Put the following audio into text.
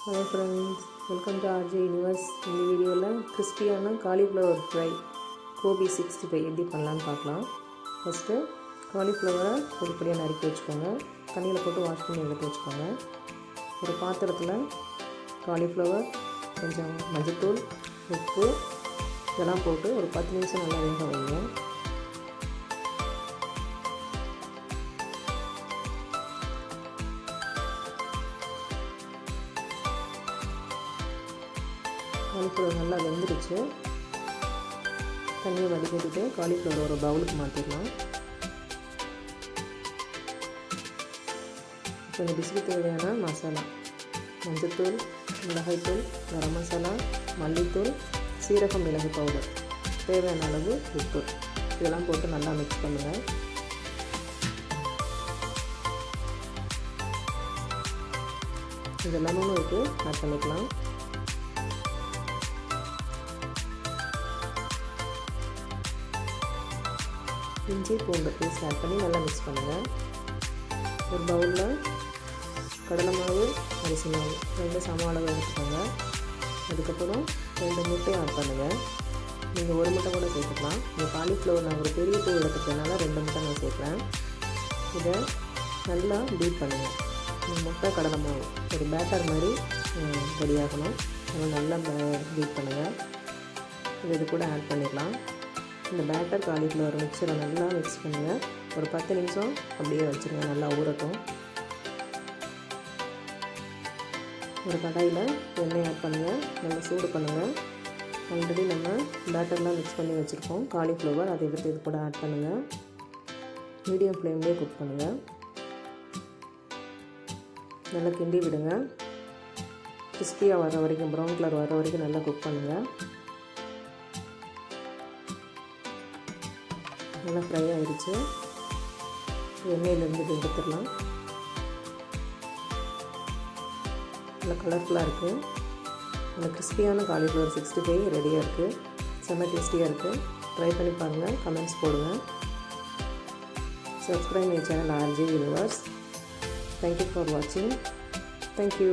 Hello friends, welcome to RJ Universe. இந்த வீடியோவில் கிறிஸ்பியான காலிஃப்ளவர் ஃப்ரை கோபி 65 எப்படி பண்ணலான்னு பார்க்கலாம். ஃபஸ்ட்டு காலிஃப்ளவரை பொடிப்பொடியாக நறுக்கி வச்சுக்கோங்க. தண்ணியில் போட்டு வாஷ் பண்ணி எடுத்து வச்சுக்கோங்க. ஒரு பாத்திரத்தில் காலிஃப்ளவர், கொஞ்சம் மஞ்சத்தூள், உப்பு இதெல்லாம் போட்டு ஒரு 10 நிமிஷம் நல்லா வேக வைங்க. காலிஃப்ளவர் நல்லா வெந்துடுச்சு. தண்ணியை வடிகட்டிட்டு காலிஃப்ளவர் ஒரு பவுலுக்கு மாற்றிடலாம். இப்போ இந்த டிஷ்ஷுக்கு தேவையான மசாலா: மஞ்சத்தூள், மிளகாய்த்தூள், கரம் மசாலா, மல்லித்தூள், சீரகம், மிளகு பவுடர், தேவையான அளவு உப்பு இதெல்லாம் போட்டு நல்லா மிக்ஸ் பண்ணுங்கள். இது லெமனும் இருக்குது, ஆட் பண்ணிக்கலாம். இஞ்சி பூண்டு பேஸ்ட் ஆட் பண்ணி நல்லா மிக்ஸ் பண்ணுங்கள். ஒரு பவுலில் கடலை மாவு, அரிசி மாவு 2 சம அளவு எடுத்துக்கோங்க. அதுக்கப்புறம் 2 முட்டையை ஆட் பண்ணுங்கள். நீங்கள் ஒரு முட்டை கூட சேர்த்துக்கலாம். இந்த காலிஃப்ளவர் நான் ஒரு பெரிய பூ எடுத்துக்கிறதுனால 2 முட்டை நான் சேர்க்குறேன். இதை நல்லா பீட் பண்ணுங்கள். இந்த முட்டை கடலை மாவு ஒரு பேட்டர் மாதிரி ரெடி ஆகணும். அதனால் நல்லா பீட் பண்ணுங்கள். இது கூட ஆட் பண்ணிடலாம். இந்த பேட்டர் காலிஃப்ளவர் மிக்சரை நல்லா மிக்ஸ் பண்ணுங்கள். ஒரு 10 நிமிஷம் அப்படியே வச்சுருங்க, நல்லா ஊறட்டும். ஒரு கடாயில் எண்ணெய் ஆட் பண்ணுங்கள், நல்லா சூடு பண்ணுங்கள். ஆல்ரெடி நம்ம பேட்டர்லாம் மிக்ஸ் பண்ணி வச்சுருக்கோம் காலிஃப்ளவர், அதை எடுத்து இது கூட ஆட் பண்ணுங்கள். மீடியம் ஃப்ளேம்லேயே குக் பண்ணுங்கள். நல்லா கிண்டி விடுங்க. கிறிஸ்பியாக வர வரைக்கும், ப்ரௌன் கலர் வர வரைக்கும் நல்லா குக் பண்ணுங்கள். நல்லா ஃப்ரை ஆகிடுச்சு. எண்ணெயிலேருந்து எடுத்துடலாம். நல்லா கலர்ஃபுல்லாக இருக்குது. நல்லா கிறிஸ்பியான காலிஃப்ளவர் 65 ரெடியாக இருக்குது. செம்ம டேஸ்டியாக இருக்குது. ட்ரை பண்ணி பாருங்கள், கமெண்ட்ஸ் போடுங்க. Subscribe my channel RJ Universe. Thank you for watching. Thank you.